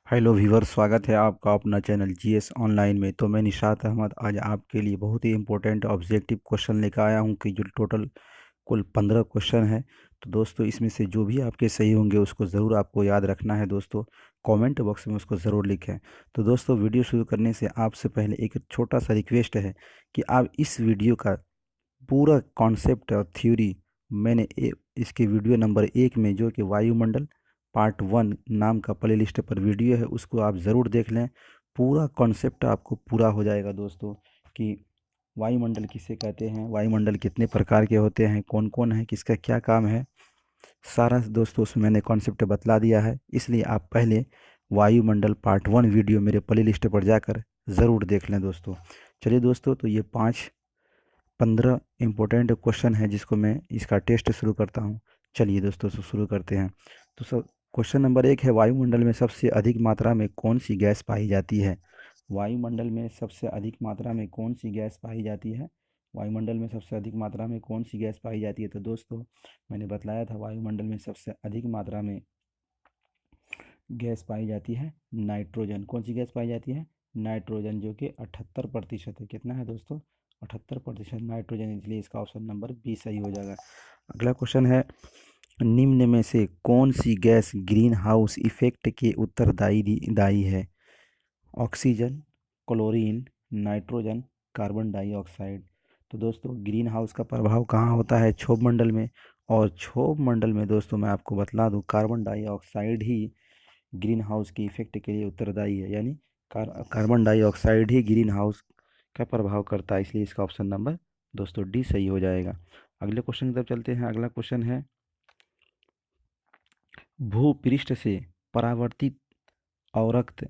Hello viewer, स्वागत है आपका अपना चैनल जीएस ऑनलाइन में। तो मैं निशात अहमद आज आपके लिए बहुत ही इंपॉर्टेंट ऑब्जेक्टिव क्वेश्चन लेकर आया हूं कि जो टोटल कुल 15 क्वेश्चन है। तो दोस्तों, इसमें से जो भी आपके सही होंगे उसको ज़रूर आपको याद रखना है दोस्तों। कमेंट बॉक्स में उसको ज़रूर लिखें। तो दोस्तों, वीडियो शुरू करने से आपसे पहले एक छोटा सा रिक्वेस्ट है कि आप इस वीडियो का पूरा कॉन्सेप्ट और थ्योरी मैंने इसके वीडियो नंबर 1 में, जो कि वायुमंडल पार्ट 1 नाम का प्ले लिस्ट पर वीडियो है, उसको आप ज़रूर देख लें। पूरा कॉन्सेप्ट आपको पूरा हो जाएगा दोस्तों कि वायुमंडल किसे कहते हैं, वायुमंडल कितने प्रकार के होते हैं, कौन कौन है, किसका क्या काम है, सारा दोस्तों उसमें मैंने कॉन्सेप्ट बतला दिया है। इसलिए आप पहले वायुमंडल पार्ट 1 वीडियो मेरे प्ले लिस्ट पर जाकर ज़रूर देख लें दोस्तों। चलिए दोस्तों, तो ये 15 इम्पोर्टेंट क्वेश्चन है जिसको मैं इसका टेस्ट शुरू करता हूँ। चलिए दोस्तों, शुरू करते हैं। तो सब क्वेश्चन नंबर 1 है, वायुमंडल में सबसे अधिक मात्रा में कौन सी गैस पाई जाती है। वायुमंडल में सबसे अधिक मात्रा में कौन सी गैस पाई जाती है। वायुमंडल में सबसे अधिक मात्रा में कौन सी गैस पाई जाती है। तो दोस्तों, मैंने बतलाया था वायुमंडल में सबसे अधिक मात्रा में गैस पाई जाती है नाइट्रोजन। कौन सी गैस पाई जाती है? नाइट्रोजन, जो कि 78% है। कितना है दोस्तों? 78% नाइट्रोजन, इसलिए इसका ऑप्शन नंबर बी सही हो जाएगा। अगला क्वेश्चन है, निम्न में से कौन सी गैस ग्रीन हाउस इफेक्ट के उत्तरदायी दायी है। Oxygen, chlorine, nitrogen, carbon dioxide. तो दोस्तों, ग्रीन हाउस का प्रभाव कहाँ होता है? क्षोभ मंडल में। और क्षोभ मंडल में दोस्तों मैं आपको बतला दूं, कार्बन डाइऑक्साइड ही ग्रीन हाउस के इफेक्ट के लिए उत्तरदायी है। यानी कार्बन डाइऑक्साइड ही ग्रीन हाउस का प्रभाव करता है, इसलिए इसका ऑप्शन नंबर दोस्तों डी सही हो जाएगा। अगले क्वेश्चन की तरफ चलते हैं। अगला क्वेश्चन है, भूपृष्ठ से परावर्तित अवरक्त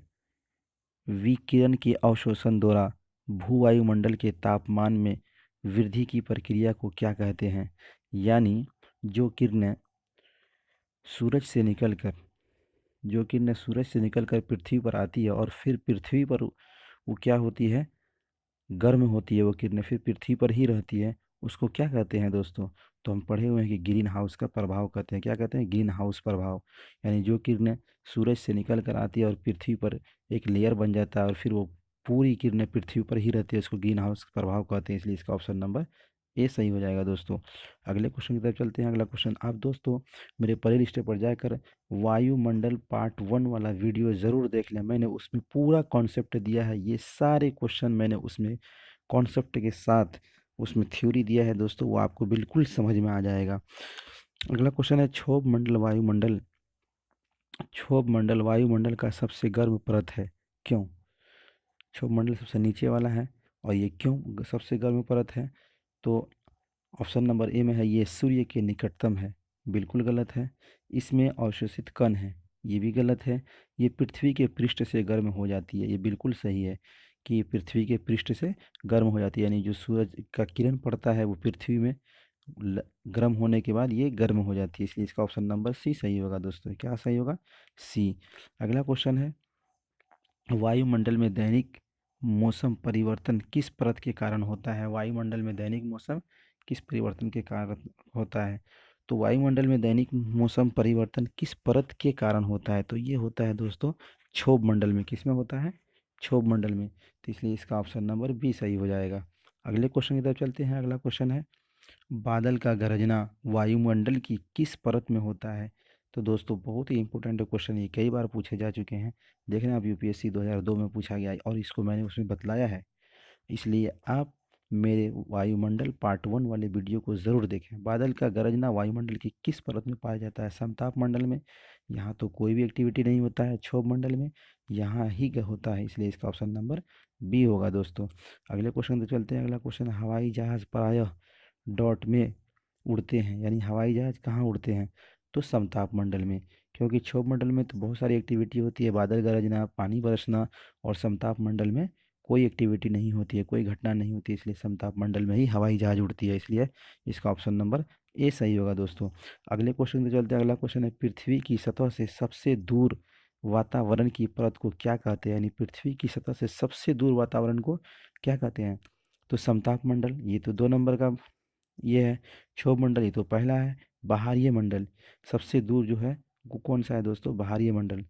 विकिरण के अवशोषण द्वारा भूवायुमंडल के तापमान में वृद्धि की प्रक्रिया को क्या कहते हैं। यानी जो किरणें सूरज से निकलकर जो किरणें सूरज से निकलकर पृथ्वी पर आती है और फिर पृथ्वी पर वो क्या होती है? गर्म होती है। वो किरणें फिर पृथ्वी पर ही रहती है, उसको क्या कहते हैं दोस्तों? तो हम पढ़े हुए हैं कि ग्रीन हाउस का प्रभाव कहते हैं। क्या कहते हैं? ग्रीन हाउस प्रभाव। यानी जो किरणें सूरज से निकल कर आती है और पृथ्वी पर एक लेयर बन जाता है और फिर वो पूरी किरणें पृथ्वी पर ही रहती है, उसको ग्रीन हाउस प्रभाव कहते हैं। इसलिए इसका ऑप्शन नंबर ए सही हो जाएगा दोस्तों। अगले क्वेश्चन की तरफ चलते हैं। अगला क्वेश्चन, आप दोस्तों मेरे प्ले लिस्ट पर जाकर वायुमंडल पार्ट 1 वाला वीडियो ज़रूर देख लें। मैंने उसमें पूरा कॉन्सेप्ट दिया है। ये सारे क्वेश्चन मैंने उसमें कॉन्सेप्ट के साथ उसमें थ्योरी दिया है दोस्तों, वो आपको बिल्कुल समझ में आ जाएगा। अगला क्वेश्चन है, क्षोभ मंडल वायुमंडल का सबसे गर्म परत है, क्यों? क्षोभ मंडल सबसे नीचे वाला है और ये क्यों सबसे गर्म परत है? तो ऑप्शन नंबर ए में है, ये सूर्य के निकटतम है, बिल्कुल गलत है। इसमें अवशोषित कण है, ये भी गलत है। ये पृथ्वी के पृष्ठ से गर्म हो जाती है, ये बिल्कुल सही है कि ये पृथ्वी के पृष्ठ से गर्म हो जाती है। यानी जो सूरज का किरण पड़ता है वो पृथ्वी में गर्म होने के बाद ये गर्म हो जाती है, इसलिए इसका ऑप्शन नंबर सी सही होगा दोस्तों। क्या सही होगा? सी। अगला क्वेश्चन है, वायुमंडल में दैनिक मौसम परिवर्तन किस परत के कारण होता है। वायुमंडल में दैनिक मौसम किस परिवर्तन के कारण होता है? तो वायुमंडल में दैनिक मौसम परिवर्तन किस परत के कारण होता है? तो ये होता है दोस्तों क्षोभ मंडल में। किस में होता है? क्षोभ मंडल में। तो इसलिए इसका ऑप्शन नंबर बी सही हो जाएगा। अगले क्वेश्चन की तरफ चलते हैं। अगला क्वेश्चन है, बादल का गरजना वायुमंडल की किस परत में होता है। तो दोस्तों, बहुत ही इंपॉर्टेंट क्वेश्चन, ये कई बार पूछे जा चुके हैं। देखना, आप यूपीएससी 2002 में पूछा गया है और इसको मैंने उसमें बतलाया है। इसलिए आप मेरे वायुमंडल पार्ट 1 वाले वीडियो को ज़रूर देखें। बादल का गरजना वायुमंडल की किस परत में पाया जाता है? समताप मंडल में। यहाँ तो कोई भी एक्टिविटी नहीं होता है। क्षोभ मंडल में यहाँ ही होता है, इसलिए इसका ऑप्शन नंबर बी होगा दोस्तों। अगले क्वेश्चन तो चलते हैं। अगला क्वेश्चन, हवाई जहाज़ प्रायः डॉट में उड़ते हैं, यानी हवाई जहाज़ कहाँ उड़ते हैं? तो समताप मंडल में। क्योंकि क्षोभ मंडल में तो बहुत सारी एक्टिविटी होती है, बादल गरजना, पानी बरसना, और समताप मंडल में कोई एक्टिविटी नहीं होती है, कोई घटना नहीं होती है, इसलिए समताप मंडल में ही हवाई जहाज़ उड़ती है, इसलिए इसका ऑप्शन नंबर ए सही होगा दोस्तों। अगले क्वेश्चन पे चलते हैं। अगला क्वेश्चन है, पृथ्वी की सतह से सबसे दूर वातावरण की परत को क्या कहते हैं? यानी पृथ्वी की सतह से सबसे दूर वातावरण को क्या कहते हैं? तो समताप मंडल, ये तो 2 नंबर का ये है। क्षोभ मंडल, ये तो पहला है। बाहरीय मंडल, सबसे दूर जो है वो कौन सा है दोस्तों? बाहरीय मंडल।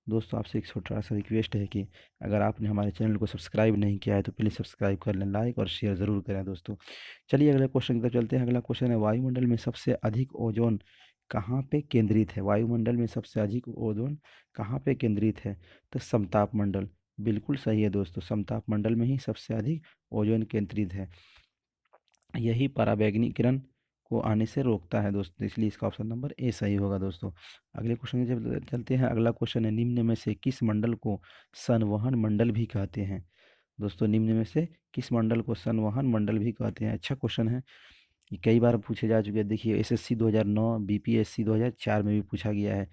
दोस्तों आपसे एक छोटा सा रिक्वेस्ट है कि अगर आपने हमारे चैनल को सब्सक्राइब नहीं किया है तो प्लीज़ सब्सक्राइब कर लें, लाइक और शेयर ज़रूर करें दोस्तों। चलिए अगले क्वेश्चन की तरफ चलते हैं। अगला क्वेश्चन है, वायुमंडल में सबसे अधिक ओजोन कहाँ पे केंद्रित है? वायुमंडल में सबसे अधिक ओजोन कहाँ पे केंद्रित है? तो समताप मंडल। बिल्कुल सही है दोस्तों, समताप मंडल में ही सबसे अधिक ओजोन केंद्रित है। यही पराबैंगनी किरण को आने से रोकता है दोस्तों, इसलिए इसका ऑप्शन नंबर ए सही होगा दोस्तों। अगले क्वेश्चन की जब चलते हैं, अगला क्वेश्चन है, निम्न में से किस मंडल को संवहन मंडल भी कहते हैं? दोस्तों निम्न में से किस मंडल को संवहन मंडल भी कहते हैं? अच्छा क्वेश्चन है, ये कई बार पूछे जा चुके हैं। देखिए एसएससी 2009, बीपीएससी 2004 में भी पूछा गया है।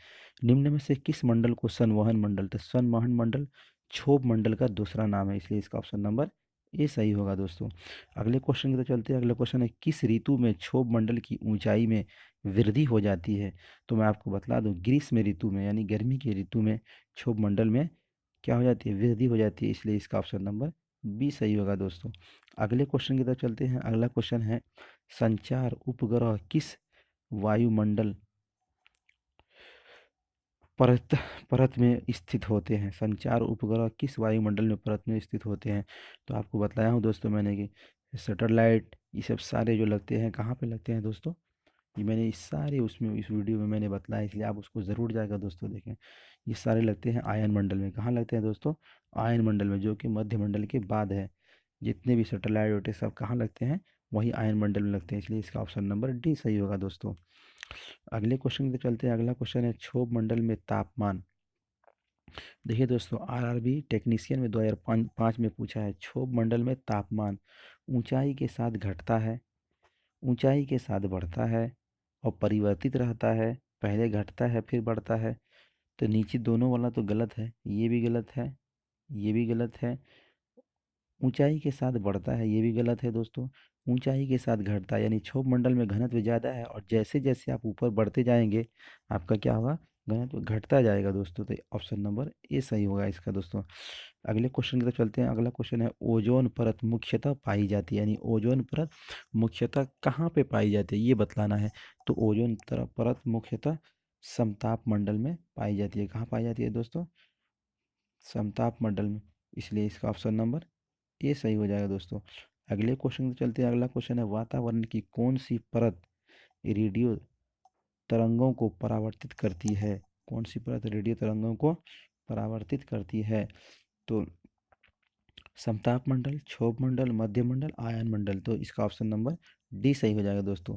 निम्न में से किस मंडल को संवहन मंडल, तो संवहन मंडल क्षोभ मंडल का दूसरा नाम है, इसलिए इसका ऑप्शन नंबर ए सही होगा दोस्तों। अगले क्वेश्चन की तरफ चलते हैं। अगला क्वेश्चन है, किस ऋतु में क्षोभ मंडल की ऊंचाई में वृद्धि हो जाती है? तो मैं आपको बता दूं, ग्रीष्म ऋतु में यानी गर्मी की ऋतु में क्षोभ मंडल में क्या हो जाती है? वृद्धि हो जाती है, इसलिए इसका ऑप्शन नंबर बी सही होगा दोस्तों। अगले क्वेश्चन की तरफ चलते हैं। अगला क्वेश्चन है, संचार उपग्रह किस वायुमंडल परत परत में स्थित होते हैं? संचार उपग्रह किस वायुमंडल में परत में स्थित होते हैं? तो आपको बताया हूँ दोस्तों मैंने कि सैटेलाइट ये सब सारे जो लगते हैं कहाँ पे लगते हैं दोस्तों, ये मैंने इस सारे उसमें इस वीडियो में मैंने बताया, इसलिए आप उसको ज़रूर जाकर दोस्तों देखें। ये सारे लगते हैं आयन मंडल में। कहाँ लगते हैं दोस्तों? आयन मंडल में, जो कि मध्य मंडल के बाद है। जितने भी सैटेलाइट होते हैं सब कहाँ लगते हैं? वही आयन मंडल में लगते हैं, इसलिए इसका ऑप्शन नंबर डी सही होगा दोस्तों। अगले क्वेश्चन पे चलते हैं। अगला क्वेश्चन है, क्षोभ मंडल में तापमान। देखिए दोस्तों, आरआरबी टेक्नीशियन में 2005 में पूछा है, क्षोभ मंडल में तापमान ऊंचाई के साथ घटता है, ऊंचाई के साथ बढ़ता है और परिवर्तित रहता है, पहले घटता है फिर बढ़ता है। तो नीचे दोनों वाला तो गलत है, ये भी गलत है, ये भी गलत है। ऊंचाई के साथ बढ़ता है, ये भी गलत है दोस्तों। ऊंचाई के साथ घटता है यानी क्षोभ मंडल में घनत्व ज़्यादा है और जैसे जैसे आप ऊपर बढ़ते जाएंगे आपका क्या होगा? घनत्व घटता जाएगा दोस्तों। तो ऑप्शन नंबर ए सही होगा इसका दोस्तों। अगले क्वेश्चन की तरफ चलते हैं। अगला क्वेश्चन है, ओजोन परत मुख्यतः पाई जाती है, यानी ओजोन परत मुख्यतः कहाँ पे पाई जाती है ये बतलाना है। तो ओजोन परत मुख्यतः समताप मंडल में पाई जाती है। कहाँ पाई जाती है दोस्तों? समताप मंडल में, इसलिए इसका ऑप्शन नंबर ये सही हो जाएगा दोस्तों। अगले क्वेश्चन पे चलते हैं। अगला क्वेश्चन है, वातावरण की कौन सी परत रेडियो तरंगों को परावर्तित करती है? कौन सी परत रेडियो तरंगों को परावर्तित करती है? तो समताप मंडल, क्षोभ मंडल, मध्य मंडल, आयन मंडल। तो इसका ऑप्शन नंबर डी सही हो जाएगा दोस्तों।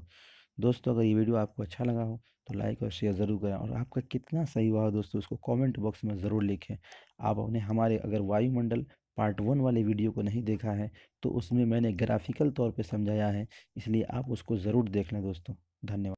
दोस्तों अगर ये वीडियो आपको अच्छा लगा हो तो लाइक और शेयर ज़रूर करें, और आपका कितना सही हुआ हो दोस्तों उसको कमेंट बॉक्स में ज़रूर लिखें। आप अपने हमारे अगर वायुमंडल पार्ट 1 वाले वीडियो को नहीं देखा है तो उसमें मैंने ग्राफिकल तौर पे समझाया है, इसलिए आप उसको ज़रूर देख लें दोस्तों। धन्यवाद।